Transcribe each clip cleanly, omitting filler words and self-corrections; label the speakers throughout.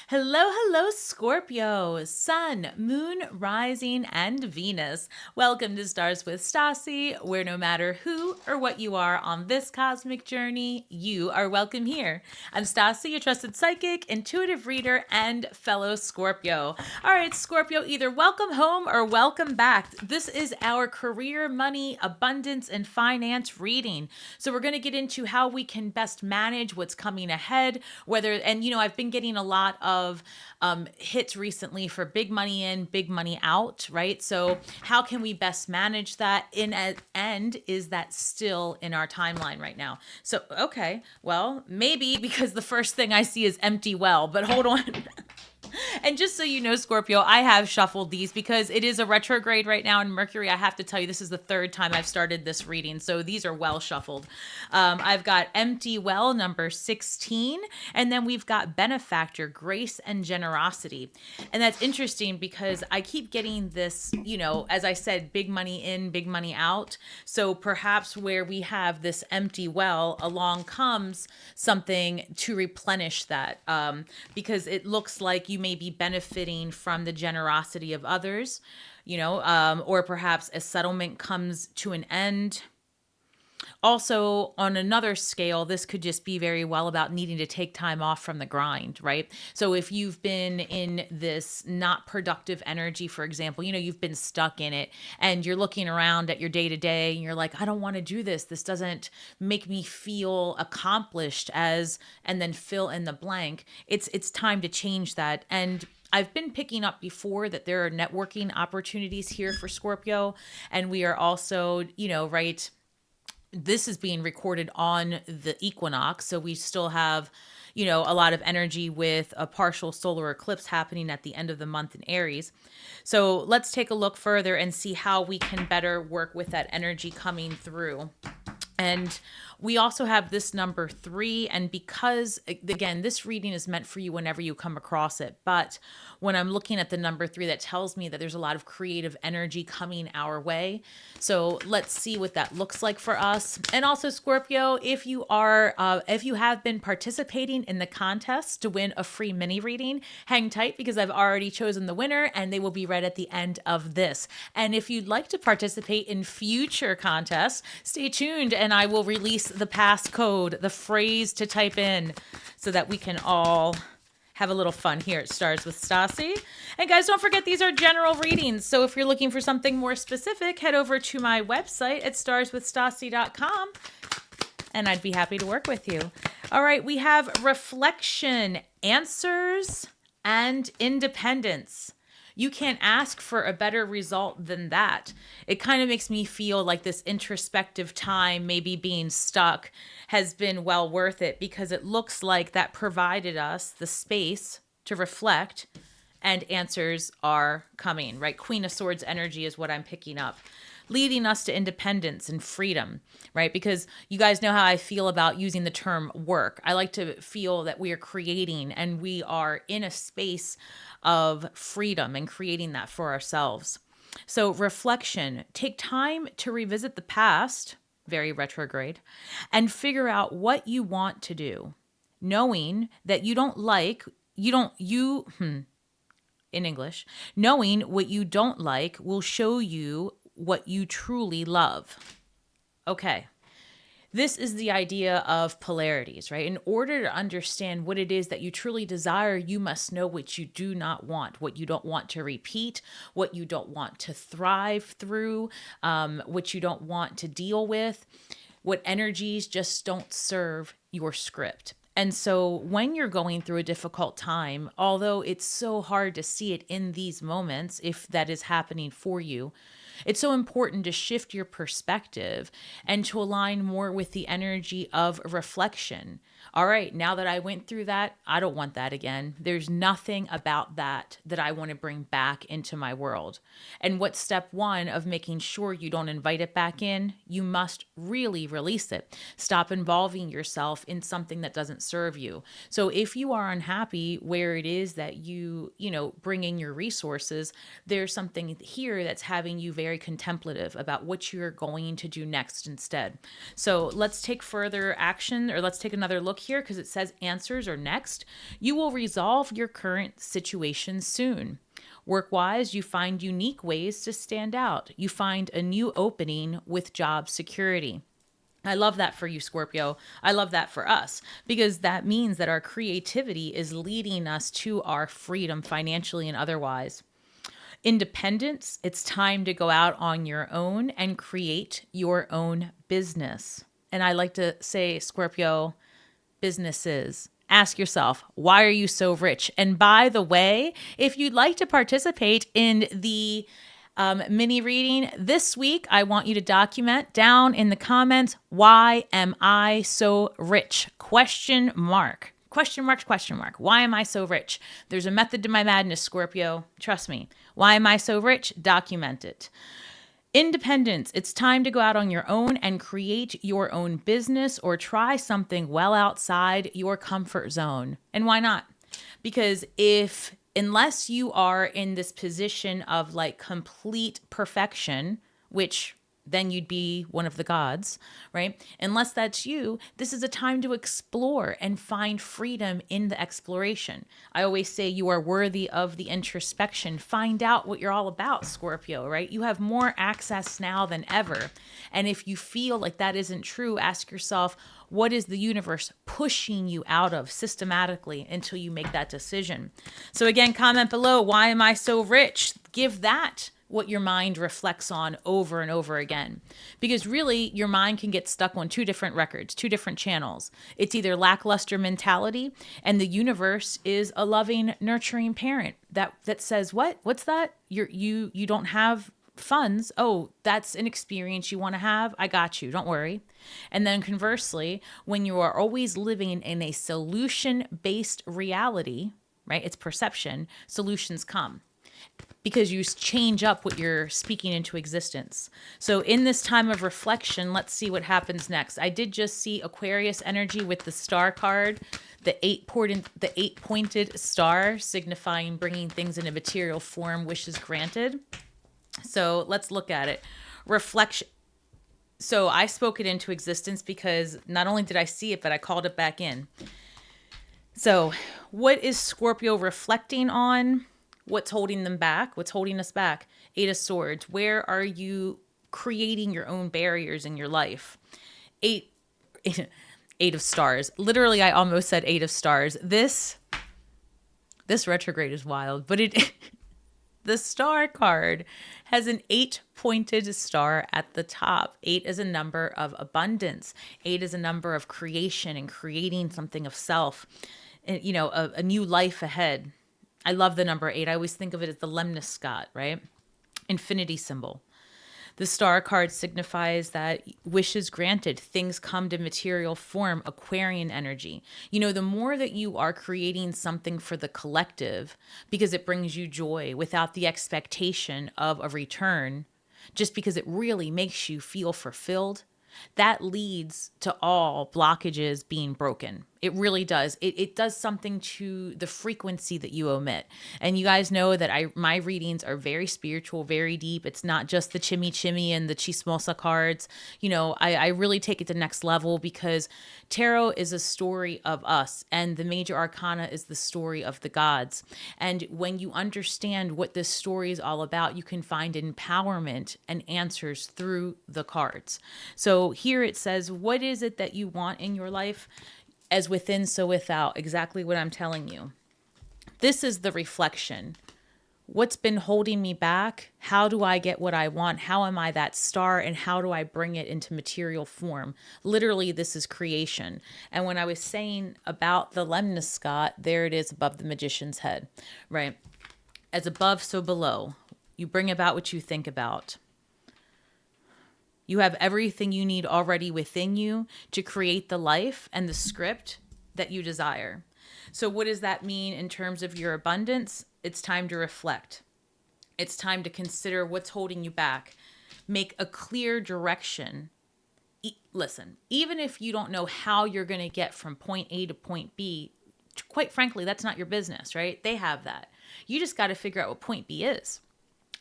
Speaker 1: Hello, hello, Scorpio, Sun, Moon, Rising, and Venus. Welcome to Stars with Stasi, where no matter who or what you are on this cosmic journey, you are welcome here. I'm Stasi, your trusted psychic, intuitive reader, and fellow Scorpio. All right, Scorpio, either welcome home or welcome back. This is our career, money, abundance, and finance reading. So we're going to get into how we can best manage what's coming ahead, I've been getting a lot of hits recently for big money in, big money out, right? So how can we best manage that? And is that still in our timeline right now? So, okay, well, maybe because the first thing I see is empty well, but hold on. And just so you know, Scorpio, I have shuffled these because it is a retrograde right now in Mercury. I have to tell you, this is the third time I've started this reading. So these are well shuffled. I've got Empty Well, number 16. And then we've got Benefactor, Grace and Generosity. And that's interesting because I keep getting this, as I said, big money in, big money out. So perhaps where we have this empty well, along comes something to replenish that. Because it looks like you may be benefiting from the generosity of others, or perhaps a settlement comes to an end. Also, on another scale, this could just be very well about needing to take time off from the grind, right? So if you've been in this not productive energy, for example, you've been stuck in it and you're looking around at your day to day and you're like, I don't want to do this. This doesn't make me feel accomplished and then fill in the blank. It's time to change that. And I've been picking up before that there are networking opportunities here for Scorpio. And we are also, right, this is being recorded on the equinox. So we still have, a lot of energy with a partial solar eclipse happening at the end of the month in Aries. So let's take a look further and see how we can better work with that energy coming through. And we also have this number 3. And because, again, this reading is meant for you whenever you come across it. But when I'm looking at the number 3, that tells me that there's a lot of creative energy coming our way. So let's see what that looks like for us. And also, Scorpio, if you have been participating in the contest to win a free mini reading, hang tight because I've already chosen the winner and they will be right at the end of this. And if you'd like to participate in future contests, stay tuned and I will release the passcode, the phrase to type in, so that we can all have a little fun here at Stars with Stasi. And guys, don't forget these are general readings. So if you're looking for something more specific, head over to my website at starswithstasi.com and I'd be happy to work with you. All right, we have reflection, answers, and independence. You can't ask for a better result than that. It kind of makes me feel like this introspective time, maybe being stuck, has been well worth it because it looks like that provided us the space to reflect and answers are coming, right? Queen of Swords energy is what I'm picking up, leading us to independence and freedom, right? Because you guys know how I feel about using the term work. I like to feel that we are creating and we are in a space of freedom and creating that for ourselves. So reflection, take time to revisit the past, very retrograde, and figure out what you want to do, knowing that knowing what you don't like will show you what you truly love. Okay. This is the idea of polarities, right? In order to understand what it is that you truly desire, you must know what you do not want, what you don't want to repeat, what you don't want to thrive through, what you don't want to deal with, what energies just don't serve your script. And so when you're going through a difficult time, although it's so hard to see it in these moments, if that is happening for you, it's so important to shift your perspective and to align more with the energy of reflection. All right, now that I went through that, I don't want that again. There's nothing about that I want to bring back into my world. And what's step 1 of making sure you don't invite it back in? You must really release it. Stop involving yourself in something that doesn't serve you. So if you are unhappy where it is that you bring in your resources, there's something here that's having you very contemplative about what you're going to do next instead. So let's take further action, or let's take another look look here because it says answers are next. You will resolve your current situation soon. Work-wise, you find unique ways to stand out. You find a new opening with job security. I love that for you, Scorpio. I love that for us because that means that our creativity is leading us to our freedom financially and otherwise. Independence, it's time to go out on your own and create your own business. And I like to say, Scorpio, businesses. Ask yourself, why are you so rich? And by the way, if you'd like to participate in the mini reading this week, I want you to document down in the comments, why am I so rich? Question mark. Question mark, question mark. Why am I so rich? There's a method to my madness, Scorpio. Trust me. Why am I so rich? Document it. Independence. It's time to go out on your own and create your own business or try something well outside your comfort zone. And why not? Because unless you are in this position of like complete perfection, which then you'd be one of the gods, right? Unless that's you, this is a time to explore and find freedom in the exploration. I always say you are worthy of the introspection. Find out what you're all about, Scorpio, right? You have more access now than ever. And if you feel like that isn't true, ask yourself, what is the universe pushing you out of systematically until you make that decision? So again, comment below, why am I so rich? Give that what your mind reflects on over and over again. Because really, your mind can get stuck on two different records, two different channels. It's either lackluster mentality, and the universe is a loving, nurturing parent that says, what? What's that? You don't have funds. Oh, that's an experience you want to have. I got you. Don't worry. And then conversely, when you are always living in a solution-based reality, right? It's perception, solutions come. Because you change up what you're speaking into existence. So in this time of reflection, let's see what happens next. I did just see Aquarius energy with the star card, the eight-pointed star signifying bringing things into material form, wishes granted. So let's look at it. Reflection. So I spoke it into existence because not only did I see it, but I called it back in. So what is Scorpio reflecting on? What's holding them back? What's holding us back? Eight of Swords. Where are you creating your own barriers in your life? Eight of Stars. Literally, I almost said Eight of Stars. This retrograde is wild, but the star card has an 8-pointed star at the top. 8 is a number of abundance. 8 is a number of creation and creating something of self, and, a new life ahead. I love the number 8. I always think of it as the lemniscate, right? Infinity symbol. The star card signifies that wishes granted, things come to material form, Aquarian energy. The more that you are creating something for the collective because it brings you joy without the expectation of a return, just because it really makes you feel fulfilled, that leads to all blockages being broken. It really does. It does something to the frequency that you emit. And you guys know that my readings are very spiritual, very deep. It's not just the chimmy and the chismosa cards. I really take it to the next level because tarot is a story of us and the major arcana is the story of the gods. And when you understand what this story is all about, you can find empowerment and answers through the cards. So here it says, what is it that you want in your life? As within, so without. Exactly what I'm telling you. This is the reflection. What's been holding me back? How do I get what I want? How am I that star? And how do I bring it into material form? Literally, this is creation. And when I was saying about the lemniscate, there it is above the magician's head, right? As above, so below. You bring about what you think about. You have everything you need already within you to create the life and the script that you desire. So what does that mean in terms of your abundance? It's time to reflect. It's time to consider what's holding you back. Make a clear direction. Listen, even if you don't know how you're going to get from point A to point B, quite frankly, that's not your business, right? They have that. You just got to figure out what point B is.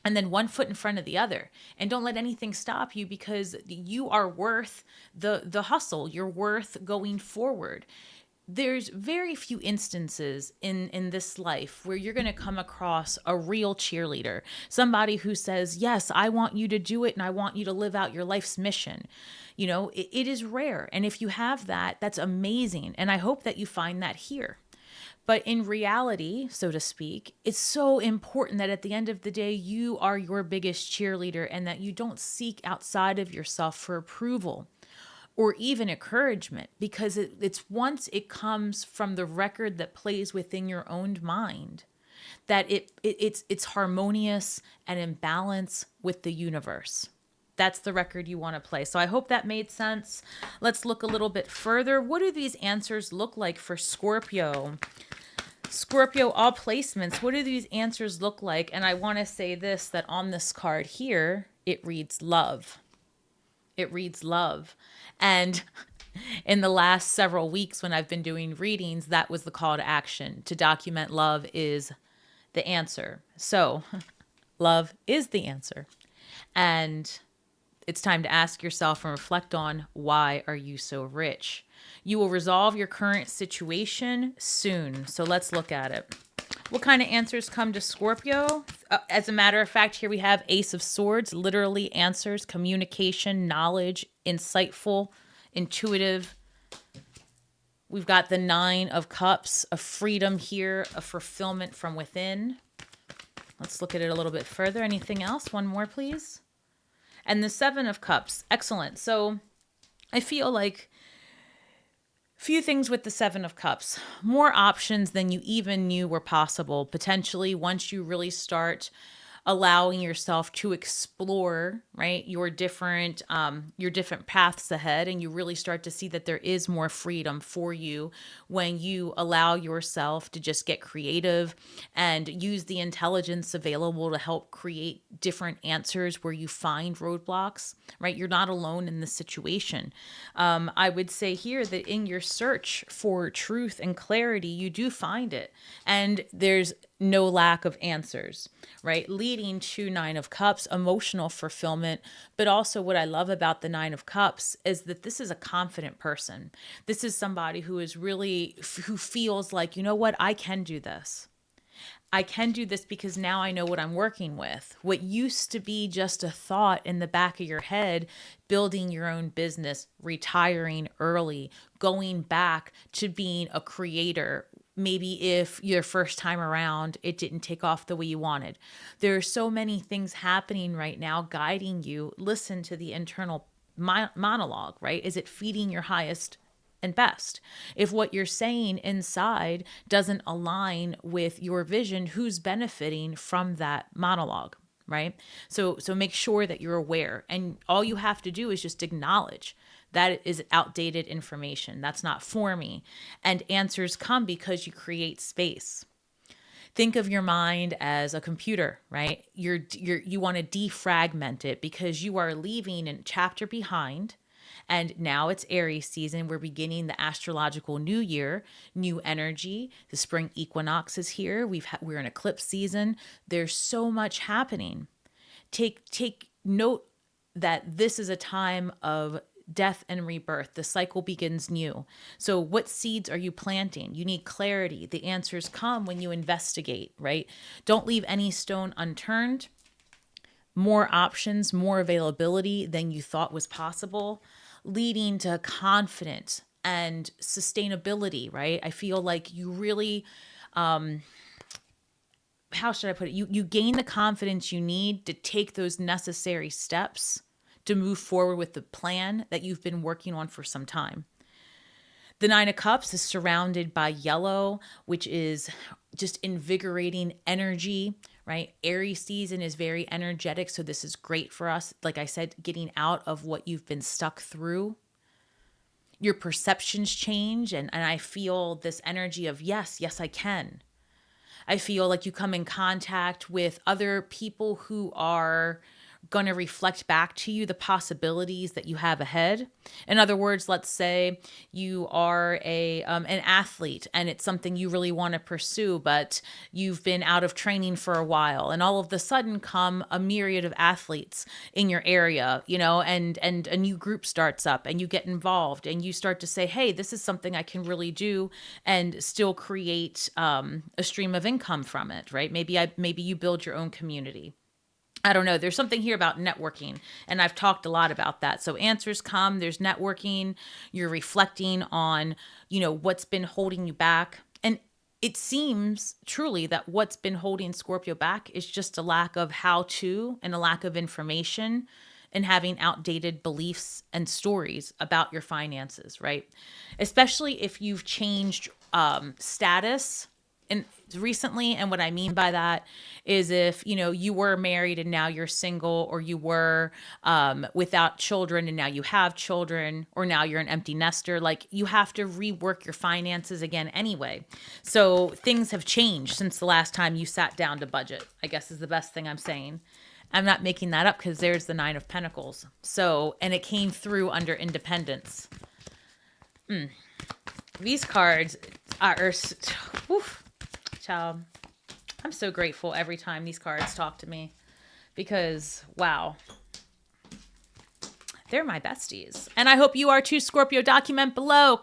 Speaker 1: And then one foot in front of the other. And don't let anything stop you because you are worth the hustle. You're worth going forward. there's very few instances in this life where you're going to come across a real cheerleader, somebody who says, yes, I want you to do it and I want you to live out your life's mission. It is rare. And if you have that, that's amazing. And I hope that you find that here. But in reality, so to speak, it's so important that at the end of the day, you are your biggest cheerleader and that you don't seek outside of yourself for approval or even encouragement, because it's once it comes from the record that plays within your own mind that it's harmonious and in balance with the universe. That's the record you want to play. So I hope that made sense. Let's look a little bit further. What do these answers look like for Scorpio? Scorpio, all placements. What do these answers look like? And I want to say this, that on this card here, it reads love. It reads love. And in the last several weeks when I've been doing readings, that was the call to action. To document love is the answer. So love is the answer. And it's time to ask yourself and reflect on, why are you so rich? You will resolve your current situation soon. So let's look at it. What kind of answers come to Scorpio? As a matter of fact, here we have Ace of Swords, literally answers, communication, knowledge, insightful, intuitive. We've got the Nine of Cups, a freedom here, a fulfillment from within. Let's look at it a little bit further. Anything else? One more, please. And the Seven of Cups. Excellent. So I feel like few things with the Seven of Cups. More options than you even knew were possible, potentially, once you really start allowing yourself to explore, right, your different paths ahead, and you really start to see that there is more freedom for you when you allow yourself to just get creative and use the intelligence available to help create different answers where you find roadblocks, right? You're not alone in this situation. I would say here that in your search for truth and clarity, you do find it, and there's no lack of answers, right? Leading to Nine of Cups, emotional fulfillment. But also what I love about the Nine of Cups is that this is a confident person. This is somebody who is really, who feels like, you know what, I can do this. I can do this because now I know what I'm working with. What used to be just a thought in the back of your head, building your own business, retiring early, going back to being a creator, maybe if your first time around, it didn't take off the way you wanted. There are so many things happening right now guiding you. Listen to the internal monologue, right? Is it feeding your highest and best? If what you're saying inside doesn't align with your vision, who's benefiting from that monologue, right? So make sure that you're aware, and all you have to do is just acknowledge that is outdated information. That's not for me. And answers come because you create space. Think of your mind as a computer, right? You want to defragment it because you are leaving a chapter behind. And now it's Aries season. We're beginning the astrological new year, new energy. The spring equinox is here. We're in eclipse season. There's so much happening. Take note that this is a time of death and rebirth. The cycle begins new. So what seeds are you planting? You need clarity. The answers come when you investigate, right? Don't leave any stone unturned. More options, more availability than you thought was possible, leading to confidence and sustainability, right? I feel like you really, how should I put it? You gain the confidence you need to take those necessary steps to move forward with the plan that you've been working on for some time. The Nine of Cups is surrounded by yellow, which is just invigorating energy, right? Aries season is very energetic, so this is great for us. Like I said, getting out of what you've been stuck through. Your perceptions change, and I feel this energy of yes, I can. I feel like you come in contact with other people who are going to reflect back to you the possibilities that you have ahead. In other words, let's say you are an athlete and it's something you really want to pursue, but you've been out of training for a while, and all of a sudden come a myriad of athletes in your area, and a new group starts up and you get involved and you start to say, hey, this is something I can really do and still create a stream of income from it, right? Maybe you build your own community. I don't know. There's something here about networking, and I've talked a lot about that. So answers come, there's networking, you're reflecting on, what's been holding you back. And it seems truly that what's been holding Scorpio back is just a lack of how to and a lack of information and having outdated beliefs and stories about your finances, right? Especially if you've changed status and recently. And what I mean by that is if, you were married and now you're single, or you were without children and now you have children, or now you're an empty nester, like you have to rework your finances again anyway. So things have changed since the last time you sat down to budget, I guess is the best thing I'm saying. I'm not making that up because there's the 9 of Pentacles. So, and it came through under independence. These cards are child, I'm so grateful every time these cards talk to me, because wow, they're my besties. And I hope you are too, Scorpio. Comment below.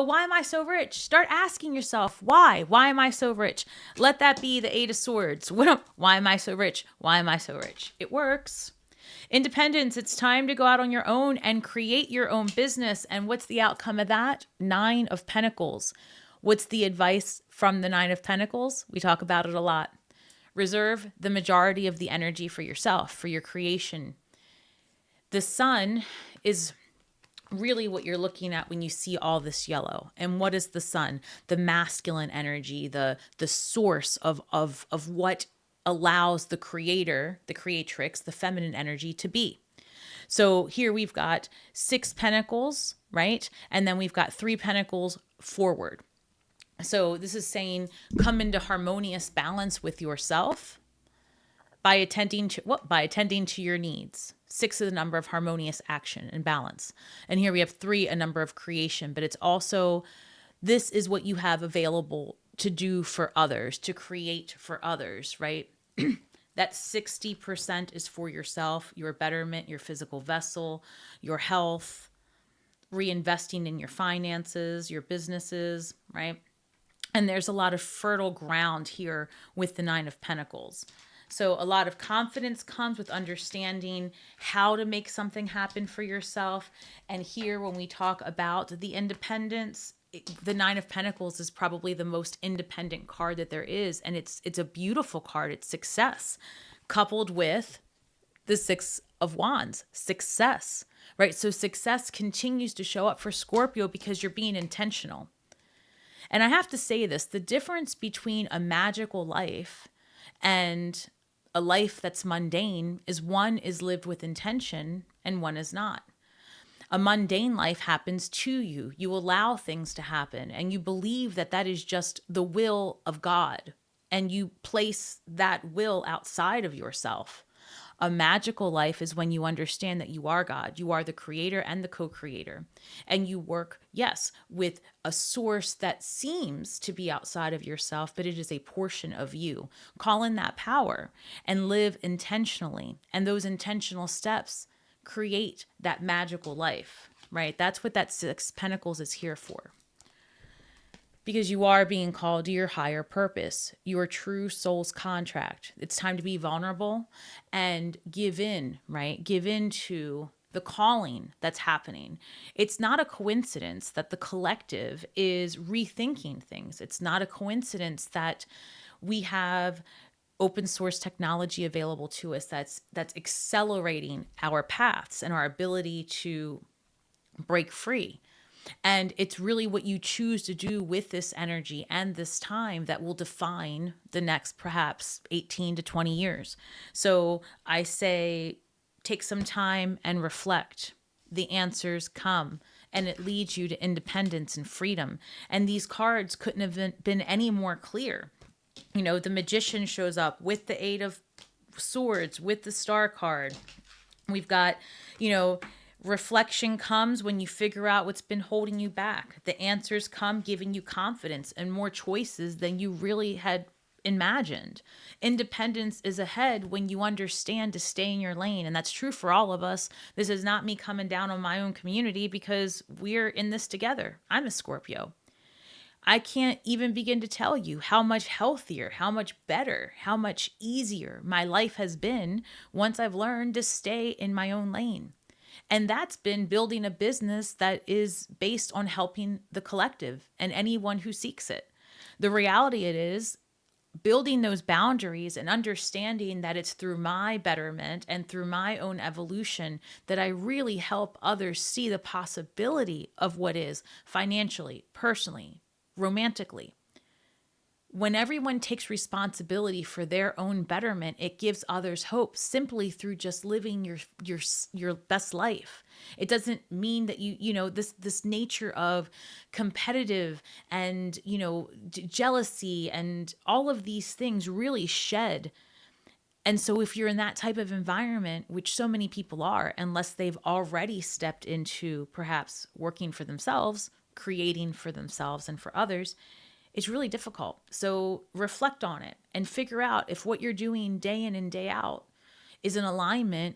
Speaker 1: Why am I so rich? Start asking yourself, why? Why am I so rich? Let that be the 8 of Swords. Why am I so rich? Why am I so rich? It works. Independence, it's time to go out on your own and create your own business. And what's the outcome of that? 9 of Pentacles. What's the advice from the 9 of Pentacles? We talk about it a lot. Reserve the majority of the energy for yourself, for your creation. The sun is really what you're looking at when you see all this yellow. And what is the sun? The masculine energy, the source of what allows the creator, the creatrix, the feminine energy to be. So here we've got 6 pentacles, right? And then we've got 3 pentacles forward. So this is saying come into harmonious balance with yourself by attending to your needs. 6 is the number of harmonious action and balance. And here we have 3, a number of creation, but it's also, this is what you have available to do for others, to create for others, right? That 60% is for yourself, your betterment, your physical vessel, your health, reinvesting in your finances, your businesses, right? And there's a lot of fertile ground here with the 9 of Pentacles. So a lot of confidence comes with understanding how to make something happen for yourself. And here, when we talk about the independence, the 9 of Pentacles is probably the most independent card that there is. And it's a beautiful card. It's success coupled with the 6 of Wands, success, right? So success continues to show up for Scorpio because you're being intentional. And I have to say this, the difference between a magical life and a life that's mundane is one is lived with intention and one is not. A mundane life happens to you. You allow things to happen and you believe that that is just the will of God, and you place that will outside of yourself. A magical life is when you understand that you are God. You are the creator and the co-creator. And you work, yes, with a source that seems to be outside of yourself, but it is a portion of you. Call in that power and live intentionally. And those intentional steps create that magical life, right? That's what that 6 Pentacles is here for. Because you are being called to your higher purpose, your true soul's contract. It's time to be vulnerable and give in, right? Give in to the calling that's happening. It's not a coincidence that the collective is rethinking things. It's not a coincidence that we have open source technology available to us that's accelerating our paths and our ability to break free. And it's really what you choose to do with this energy and this time that will define the next perhaps 18 to 20 years. So I say, take some time and reflect. The answers come and it leads you to independence and freedom. And these cards couldn't have been any more clear. You know, the Magician shows up with the 8 of Swords with the Star card. We've got, you know, reflection comes when you figure out what's been holding you back. The answers come giving you confidence and more choices than you really had imagined. Independence is ahead when you understand to stay in your lane. And that's true for all of us. This is not me coming down on my own community because we're in this together. I'm a Scorpio. I can't even begin to tell you how much healthier, how much better, how much easier my life has been once I've learned to stay in my own lane. And that's been building a business that is based on helping the collective and anyone who seeks it. The reality it is building those boundaries and understanding that it's through my betterment and through my own evolution that I really help others see the possibility of what is financially, personally, romantically. When everyone takes responsibility for their own betterment, it gives others hope simply through just living your best life. It doesn't mean that this nature of competitive and jealousy and all of these things really shed. And so if you're in that type of environment, which so many people are, unless they've already stepped into perhaps working for themselves, creating for themselves and for others, it's really difficult. So reflect on it and figure out if what you're doing day in and day out is in alignment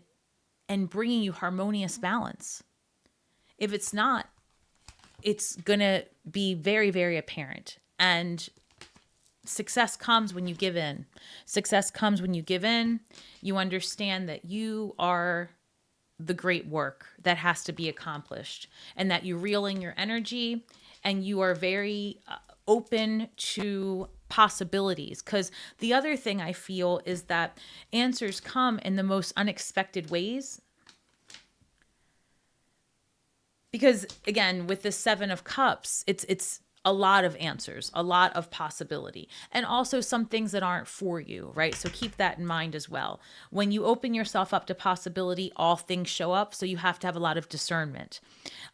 Speaker 1: and bringing you harmonious balance. If it's not, it's going to be very, very apparent. And success comes when you give in. Success comes when you give in. You understand that you are the great work that has to be accomplished and that you reel in your energy and you are very open to possibilities. Because the other thing I feel is that answers come in the most unexpected ways. Because again, with the Seven of Cups, it's a lot of answers, a lot of possibility, and also some things that aren't for you, right? So keep that in mind as well. When you open yourself up to possibility, all things show up. So you have to have a lot of discernment.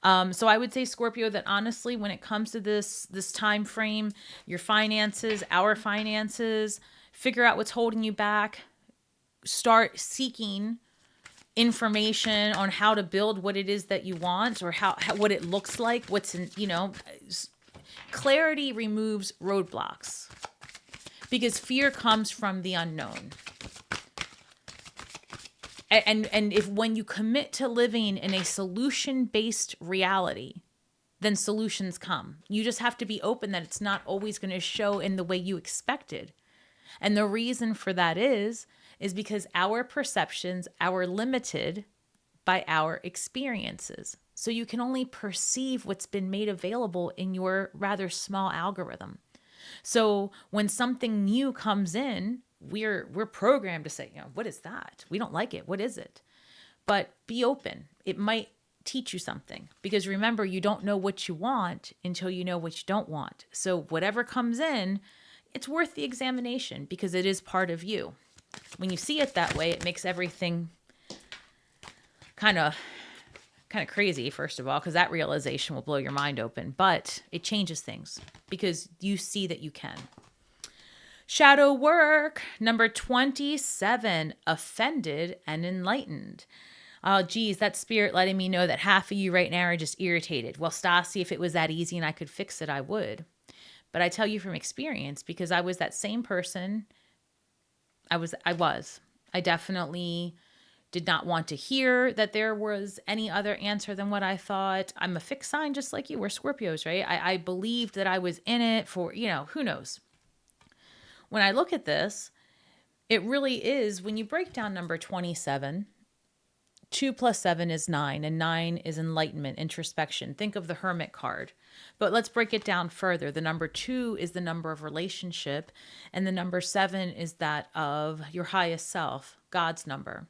Speaker 1: So I would say, Scorpio, that honestly, when it comes to this time frame, your finances, our finances, figure out what's holding you back. Start seeking information on how to build what it is that you want, or how what it looks like, what's in, clarity removes roadblocks because fear comes from the unknown. And if when you commit to living in a solution-based reality, then solutions come. You just have to be open that it's not always going to show in the way you expected. And the reason for that is because our perceptions are limited by our experiences. So you can only perceive what's been made available in your rather small algorithm. So when something new comes in, we're programmed to say, what is that? We don't like it. What is it? But be open. It might teach you something, because remember, you don't know what you want until you know what you don't want. So whatever comes in, it's worth the examination because it is part of you. When you see it that way, it makes everything kind of crazy, first of all, because that realization will blow your mind open, but it changes things because you see that you can. Shadow work, number 27, offended and enlightened. Oh, geez, that spirit letting me know that half of you right now are just irritated. Well, Stasi, if it was that easy and I could fix it, I would. But I tell you from experience, because I was that same person. I definitely did not want to hear that there was any other answer than what I thought. I'm a fixed sign just like you. We're Scorpios, right? I believed that I was in it for, who knows. When I look at this, it really is, when you break down number 27, 2 plus 7 is 9, and 9 is enlightenment, introspection. Think of the Hermit card. But let's break it down further. The number 2 is the number of relationship, and the number 7 is that of your highest self, God's number.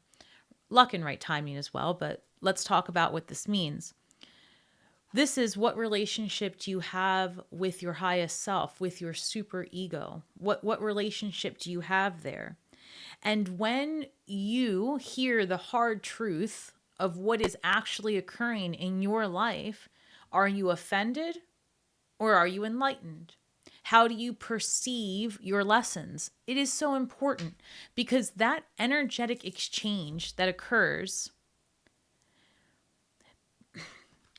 Speaker 1: Luck and right timing as well, but let's talk about what this means. This is, what relationship do you have with your highest self, with your super ego? What relationship do you have there? And when you hear the hard truth of what is actually occurring in your life, are you offended or are you enlightened? How do you perceive your lessons? It is so important because that energetic exchange that occurs,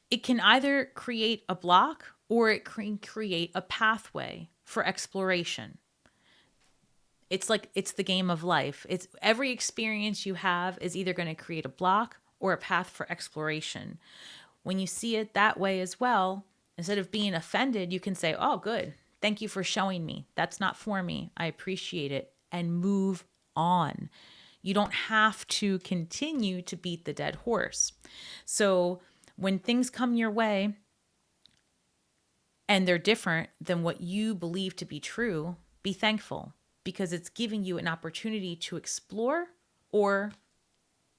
Speaker 1: it can either create a block or it can create a pathway for exploration. It's like, it's the game of life. It's every experience you have is either going to create a block or a path for exploration. When you see it that way as well, instead of being offended, you can say, oh, good. Thank you for showing me. That's not for me. I appreciate it. And move on. You don't have to continue to beat the dead horse. So when things come your way and they're different than what you believe to be true, be thankful because it's giving you an opportunity to explore or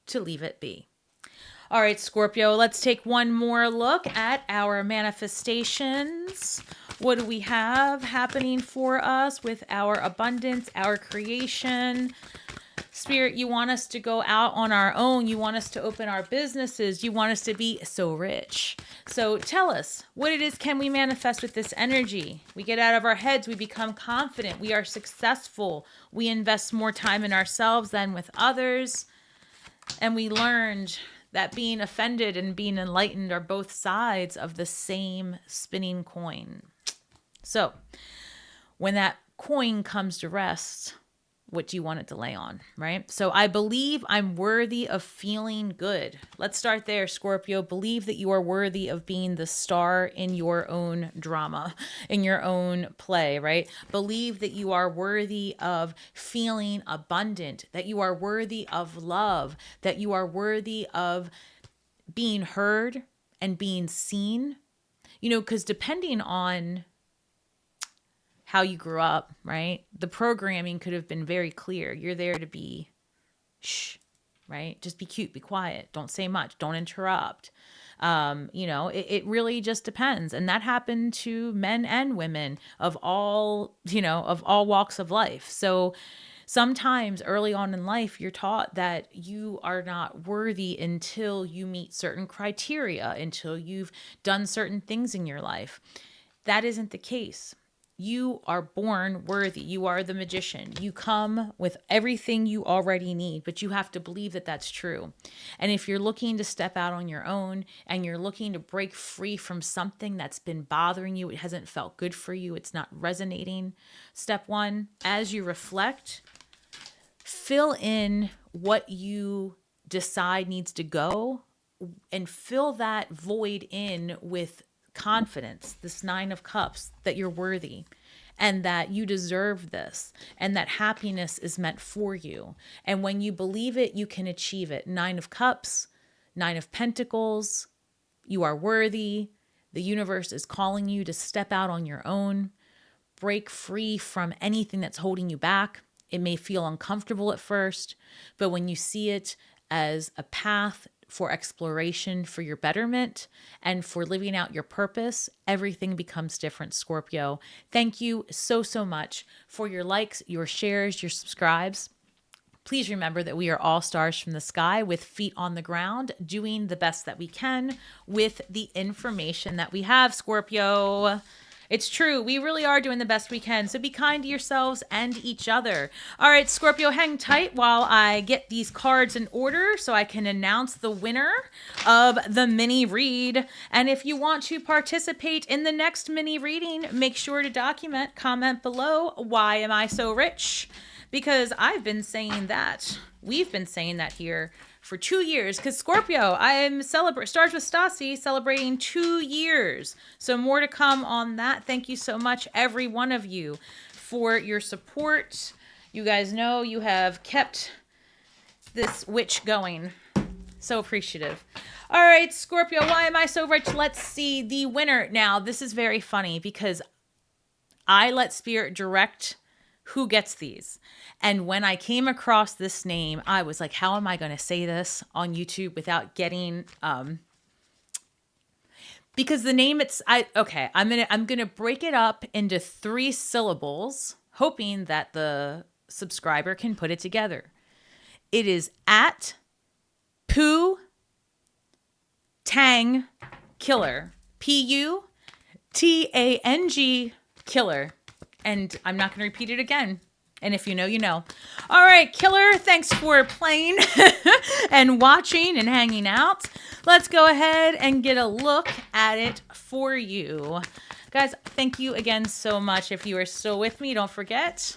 Speaker 1: to leave it be. All right, Scorpio, let's take one more look at our manifestations. What do we have happening for us with our abundance, our creation? Spirit, you want us to go out on our own. You want us to open our businesses. You want us to be so rich. So tell us, what it is can we manifest with this energy? We get out of our heads. We become confident. We are successful. We invest more time in ourselves than with others. And we learned that being offended and being enlightened are both sides of the same spinning coin. So when that coin comes to rest, what do you want it to lay on, right? So I believe I'm worthy of feeling good. Let's start there, Scorpio. Believe that you are worthy of being the star in your own drama, in your own play, right? Believe that you are worthy of feeling abundant, that you are worthy of love, that you are worthy of being heard and being seen. You know, because depending on how you grew up, right? The programming could have been very clear. You're there to be shh, right? Just be cute, be quiet. Don't say much. Don't interrupt. You know, it really just depends. And that happened to men and women of all, you know, of all walks of life. So sometimes early on in life, you're taught that you are not worthy until you meet certain criteria, until you've done certain things in your life. That isn't the case. You are born worthy. You are the magician. You come with everything you already need, but you have to believe that that's true. And if you're looking to step out on your own and you're looking to break free from something that's been bothering you, it hasn't felt good for you, it's not resonating. Step one, as you reflect, fill in what you decide needs to go and fill that void in with confidence, this 9 of Cups, that you're worthy and that you deserve this and that happiness is meant for you. And when you believe it, you can achieve it. 9 of Cups, 9 of Pentacles, you are worthy. The universe is calling you to step out on your own, break free from anything that's holding you back. It may feel uncomfortable at first, but when you see it as a path for exploration, for your betterment, and for living out your purpose, everything becomes different, Scorpio. Thank you so, so much for your likes, your shares, your subscribes. Please remember that we are all stars from the sky with feet on the ground, doing the best that we can with the information that we have, Scorpio. It's true. We really are doing the best we can. So be kind to yourselves and each other. All right, Scorpio, hang tight while I get these cards in order so I can announce the winner of the mini read. And if you want to participate in the next mini reading, make sure to comment below, why am I so rich? Because I've been saying that. We've been saying that here for 2 years, because Scorpio, I am Stars with Stasi celebrating 2 years. So more to come on that. Thank you so much, every one of you, for your support. You guys know you have kept this witch going. So appreciative. All right, Scorpio, why am I so rich? Let's see the winner. Now, this is very funny because I let Spirit direct who gets these. And when I came across this name, I was like, how am I going to say this on YouTube without getting, because the name I'm going to break it up into 3 syllables, hoping that the subscriber can put it together. It is at Poo Tang Killer. Putang Killer. And I'm not going to repeat it again. And if you know, you know. All right, Killer, thanks for playing and watching and hanging out. Let's go ahead and get a look at it for you. Guys, thank you again so much. If you are still with me, don't forget.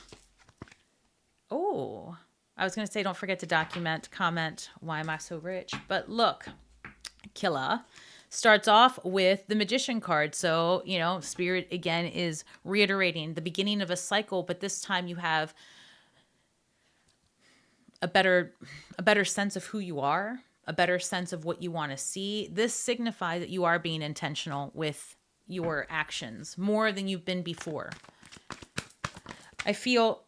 Speaker 1: Oh, I was going to say don't forget to document, comment, why am I so rich? But look, Killer starts off with the Magician card. So, you know, Spirit again is reiterating the beginning of a cycle, but this time you have a better sense of who you are, a better sense of what you want to see. This signifies that you are being intentional with your actions more than you've been before. I feel,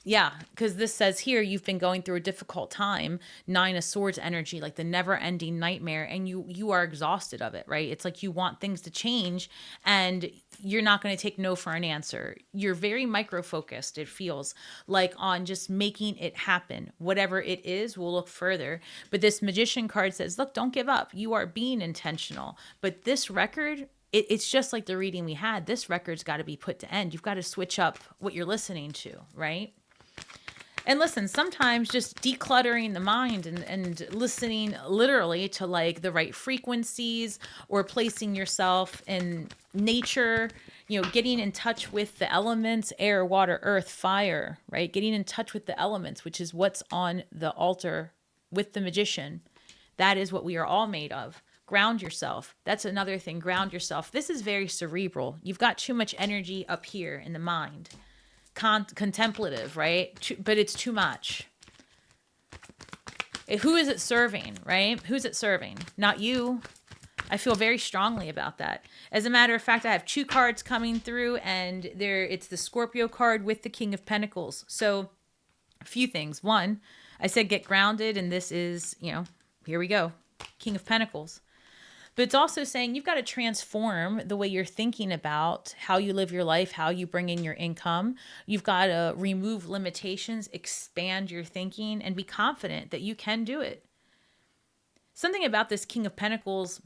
Speaker 1: yeah, because this says here you've been going through a difficult time, 9 of Swords energy, like the never-ending nightmare, and you are exhausted of it, right? It's like you want things to change, and you're not going to take no for an answer. You're very micro-focused, it feels like, on just making it happen. Whatever it is, we'll look further. But this Magician card says, look, don't give up. You are being intentional. But this record, it's just like the reading we had. This record's got to be put to end. You've got to switch up what you're listening to, right? And listen, sometimes just decluttering the mind and listening literally to like the right frequencies, or placing yourself in nature, you know, getting in touch with the elements, air, water, earth, fire, right? Getting in touch with the elements, which is what's on the altar with the Magician. That is what we are all made of. Ground yourself. That's another thing. Ground yourself. This is very cerebral. You've got too much energy up here in the mind. Contemplative, right? But it's too much. Who is it serving, right? Who's it serving? Not you. I feel very strongly about that. As a matter of fact, I have 2 cards coming through, and it's the Scorpio card with the King of Pentacles. So a few things. One, I said get grounded, and this is, you know, here we go. King of Pentacles. But it's also saying you've got to transform the way you're thinking about how you live your life, how you bring in your income. You've got to remove limitations, expand your thinking, and be confident that you can do it. Something about this King of Pentacles,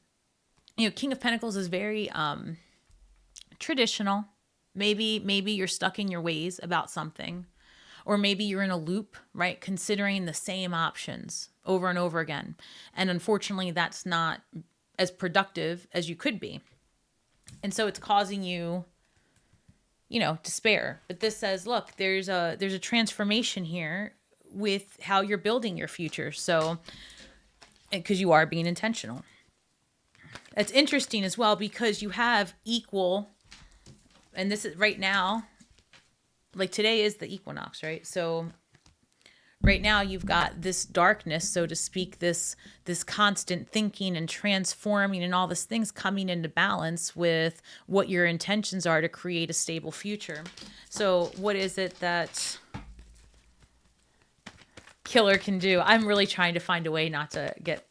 Speaker 1: you know, King of Pentacles is very traditional. Maybe you're stuck in your ways about something, or maybe you're in a loop, right? Considering the same options over and over again. And unfortunately, that's not as productive as you could be. And so it's causing you, you know, despair. But this says, look, there's a transformation here with how you're building your future. So, because you are being intentional. It's interesting as well, because you have equal, and this is right now, like today is the equinox, right? So right now you've got this darkness, so to speak, this constant thinking and transforming and all these things coming into balance with what your intentions are to create a stable future. So what is it that Killer can do? I'm really trying to find a way not to get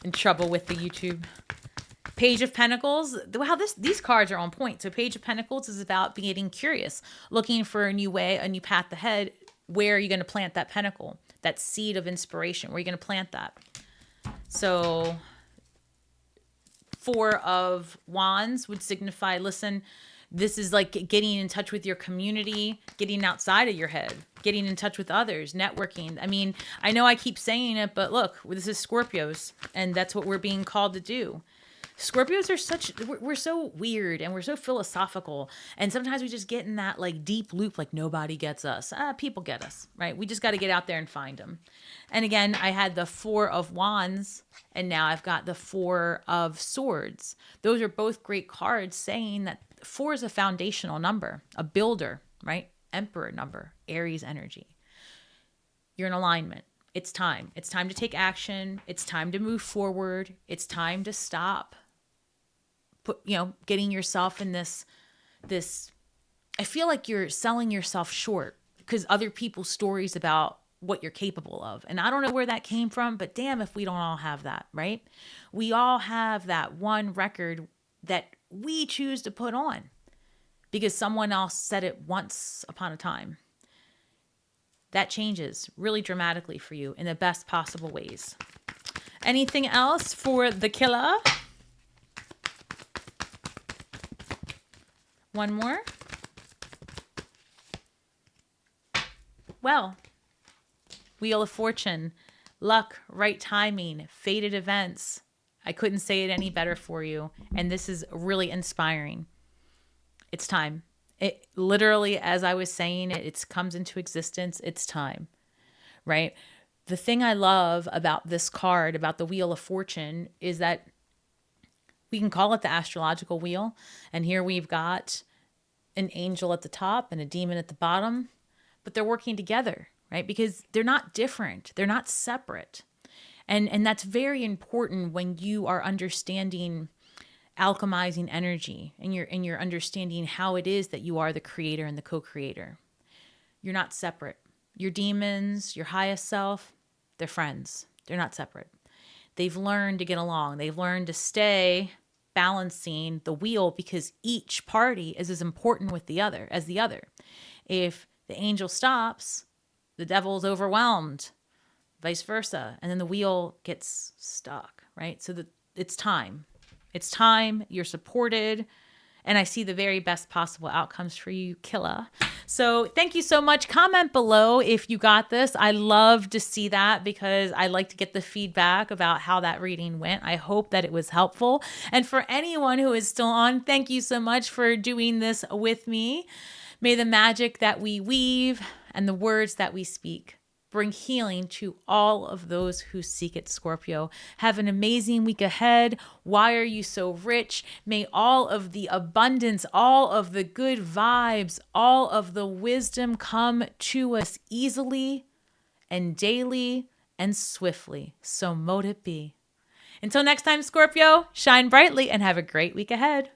Speaker 1: in trouble with the YouTube. Page of Pentacles. Wow, these cards are on point. So Page of Pentacles is about getting curious, looking for a new way, a new path ahead. Where are you going to plant that pentacle, that seed of inspiration? Where are you going to plant that? So 4 of Wands would signify, listen, this is like getting in touch with your community, getting outside of your head, getting in touch with others, networking. I mean, I know I keep saying it, but look, this is Scorpios, and that's what we're being called to do. Scorpios are we're so weird, and we're so philosophical, and sometimes we just get in that like deep loop, like nobody gets us. People get us, right? We just got to get out there and find them. And again, I had the 4 of Wands, and now I've got the 4 of Swords. Those are both great cards, saying that 4 is a foundational number, a builder, right? Emperor number, Aries energy. You're in alignment. It's time. It's time to take action. It's time to move forward. It's time to stop getting yourself in this, I feel like you're selling yourself short because other people's stories about what you're capable of. And I don't know where that came from, but damn if we don't all have that, right? We all have that one record that we choose to put on because someone else said it once upon a time. That changes really dramatically for you in the best possible ways. Anything else for the Killer? One more. Well, Wheel of Fortune, luck, right timing, fated events. I couldn't say it any better for you. And this is really inspiring. It's time. It literally, as I was saying, it comes into existence. It's time, right? The thing I love about this card, about the Wheel of Fortune, is that we can call it the astrological wheel. And here we've got an angel at the top and a demon at the bottom, but they're working together, right? Because they're not different. They're not separate. And that's very important when you are understanding alchemizing energy and you're understanding how it is that you are the creator and the co-creator. You're not separate. Your demons, your highest self, they're friends. They're not separate. They've learned to get along. They've learned to stay balancing the wheel because each party is as important with the other as the other. If the angel stops, the devil's overwhelmed, vice versa. And then the wheel gets stuck, right? So it's time. It's time. You're supported. And I see the very best possible outcomes for you, Killa. So thank you so much. Comment below if you got this. I love to see that because I like to get the feedback about how that reading went. I hope that it was helpful. And for anyone who is still on, thank you so much for doing this with me. May the magic that we weave and the words that we speak bring healing to all of those who seek it, Scorpio. Have an amazing week ahead. Why are you so rich? May all of the abundance, all of the good vibes, all of the wisdom come to us easily and daily and swiftly. So mote it be. Until next time, Scorpio, shine brightly and have a great week ahead.